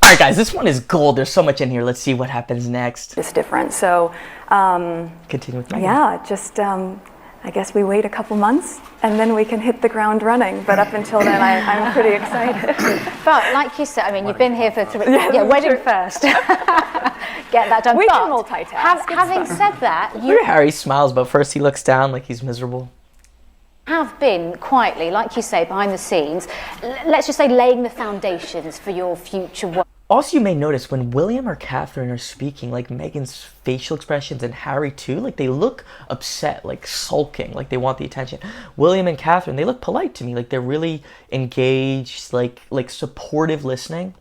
right, guys, this one is gold. There's so much in here. Let's see what happens next. It's different. So, Continue with Meghan. yeah, just I guess we wait a couple months and then we can hit the ground running. But up until then, I'm pretty excited. But like you said, I mean, you've been here for 3 wedding first. Get that done. We but can multitask. Having said that, Look you at Harry smiles, but first he looks down like he's miserable. have been quietly, like you say, behind the scenes, let's just say laying the foundations for your future work. Also, you may notice when William or Katherine are speaking, like Meghan's facial expressions and Harry too, like they look upset, like sulking, like they want the attention. William and Katherine, they look polite to me, like they're really engaged, like supportive listening.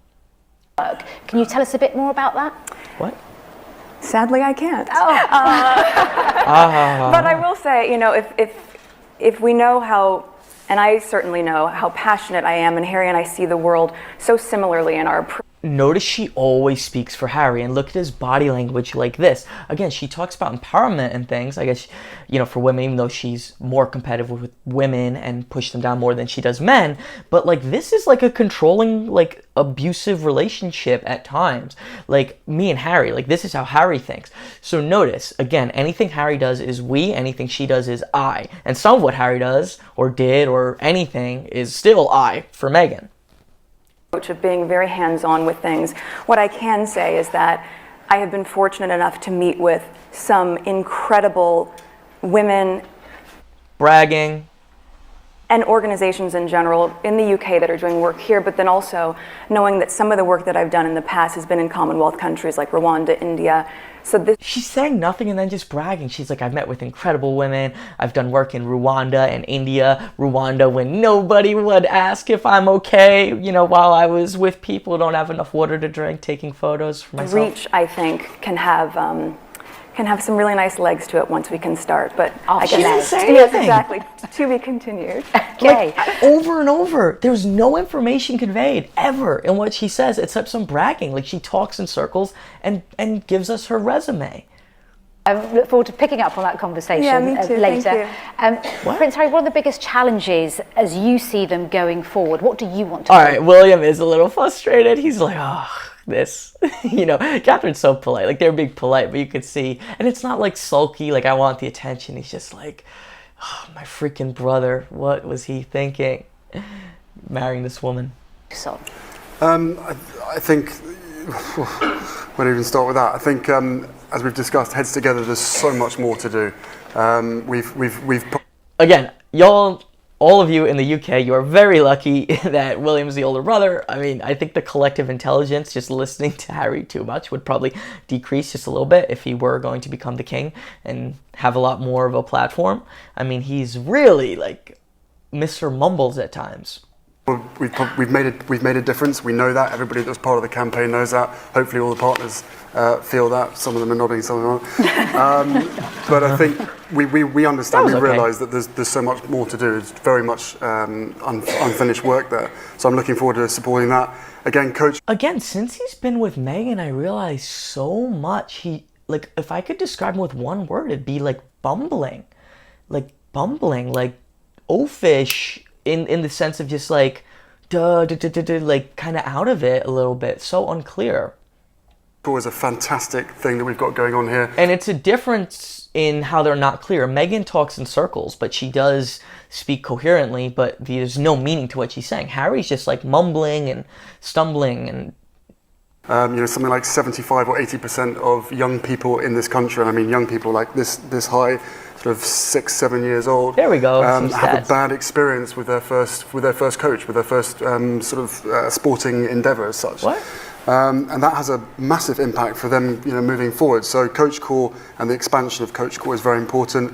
Can you tell us a bit more about that? What? Sadly, I can't. Ah. But I will say, you know, if we know how, and I certainly know how passionate I am, and Harry and I see the world so similarly in our Notice she always speaks for Harry, and look at his body language like this. Again, she talks about empowerment and things, I guess, you know, for women, even though she's more competitive with women and push them down more than she does men. But like, this is like a controlling, like abusive relationship at times. Like me and Harry, like this is how Harry thinks. So notice, again, anything Harry does is we, anything she does is I. And some of what Harry does or did or anything is still I for Meghan. Of being very hands-on with things. What I can say is that I have been fortunate enough to meet with some incredible women Bragging. and organizations in general in the UK that are doing work here, but then also knowing that some of the work that I've done in the past has been in Commonwealth countries like Rwanda, India. So this She's saying nothing and then just bragging. She's like, I've met with incredible women. I've done work in Rwanda and India. Rwanda when nobody would ask if I'm okay, you know, while I was with people who don't have enough water to drink, taking photos for myself. reach, I think, can have some really nice legs to it once we can start. But I she didn't say yes, anything. exactly. To be continued. Okay. Like, over and over, there's no information conveyed ever in what she says except some bragging. Like she talks in circles and gives us her resume. I look forward to picking up on that conversation Yeah, me too. later. Thank Prince Harry, what are the biggest challenges as you see them going forward? What do you want to All do? right, William is a little frustrated. He's like, oh, this. You know, Catherine's so polite. Like, they're being polite, but you could see. And it's not like sulky, like, I want the attention. He's just like, oh, my freaking brother. What was he thinking? Marrying this woman. So, I think, where do I even start with that? I think, as we've discussed, heads together, there's so much more to do. We've Again, y'all, all of you in the UK, you are very lucky that William's the older brother. I mean, I think the collective intelligence, just listening to Harry too much, would probably decrease just a little bit if he were going to become the king and have a lot more of a platform. I mean, he's really like Mr. Mumbles at times. We've made a difference. We know that. Everybody that was part of the campaign knows that. Hopefully all the partners feel that. Some of them are nodding, some of them aren't. But I think we understand, we realise that there's so much more to do. It's very much unfinished work there. So I'm looking forward to supporting that. Again, Since he's been with Meghan, I realize so much. Like, if I could describe him with one word, it'd be like bumbling. Like oafish. In the sense of just like, like kind of out of it a little bit, so unclear. Is a fantastic thing that we've got going on here. And it's a difference in how they're not clear. Meghan talks in circles, but she does speak coherently, but there's no meaning to what she's saying. Harry's just like mumbling and stumbling and... something like 75 or 80% of young people in this country, and I mean young people like this high, sort of 6, 7 years old. There we go. Have a bad experience with their first coach, with their first sporting endeavour as such. What? And that has a massive impact for them, moving forward. So Coach Core and the expansion of Coach Core is very important.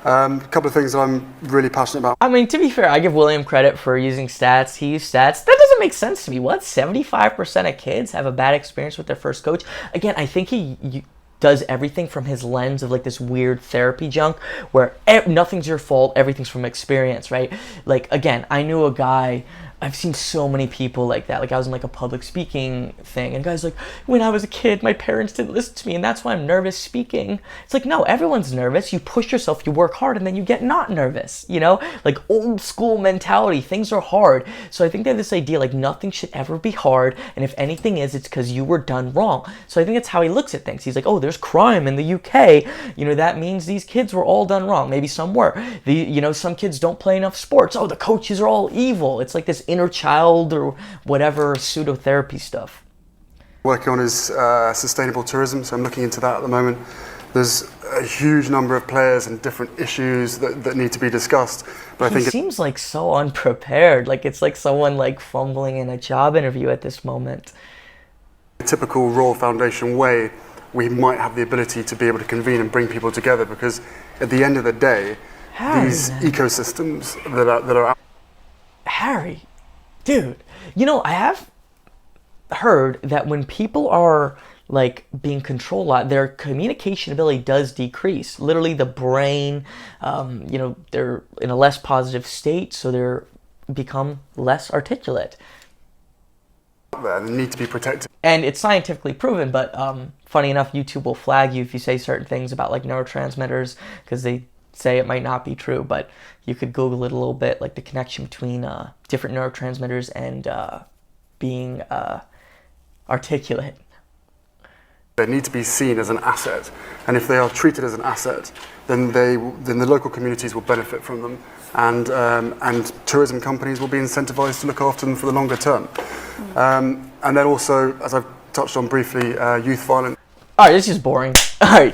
A couple of things that I'm really passionate about. I mean, to be fair, I give William credit for using stats. He used stats. That doesn't make sense to me. What? 75% of kids have a bad experience with their first coach? Again, I think he does everything from his lens of like this weird therapy junk where nothing's your fault, everything's from experience, right? Like, again, I knew a guy I've seen so many people like that. Like I was in like a public speaking thing, and guys like, when I was a kid, my parents didn't listen to me, and that's why I'm nervous speaking. It's like, no, everyone's nervous. You push yourself, you work hard, and then you get not nervous. You know, like old school mentality. Things are hard. So I think they have this idea like nothing should ever be hard, and if anything is, it's because you were done wrong. So I think that's how he looks at things. He's like, oh, there's crime in the UK. You know, that means these kids were all done wrong. Maybe some were. Some kids don't play enough sports. Oh, the coaches are all evil. It's like this inner child or whatever pseudotherapy stuff. Working on is sustainable tourism, so I'm looking into that at the moment. There's a huge number of players and different issues that need to be discussed. But I think he seems like so unprepared. Like it's like someone like fumbling in a job interview at this moment. the typical Royal Foundation way, we might have the ability to be able to convene and bring people together, because at the end of the day, these ecosystems that are out. Harry, dude, you know, I have heard that when people are like being controlled a lot, their communication ability does decrease. Literally the brain, they're in a less positive state, so they're become less articulate. There and need to be protected. And it's scientifically proven, but funny enough, YouTube will flag you if you say certain things about like neurotransmitters, because they say it might not be true, but you could Google it a little bit, like the connection between different neurotransmitters and being articulate. They need to be seen as an asset, and if they are treated as an asset, then the local communities will benefit from them, and tourism companies will be incentivized to look after them for the longer term. And then also, as I've touched on briefly, youth violence. All right, this is boring. All right.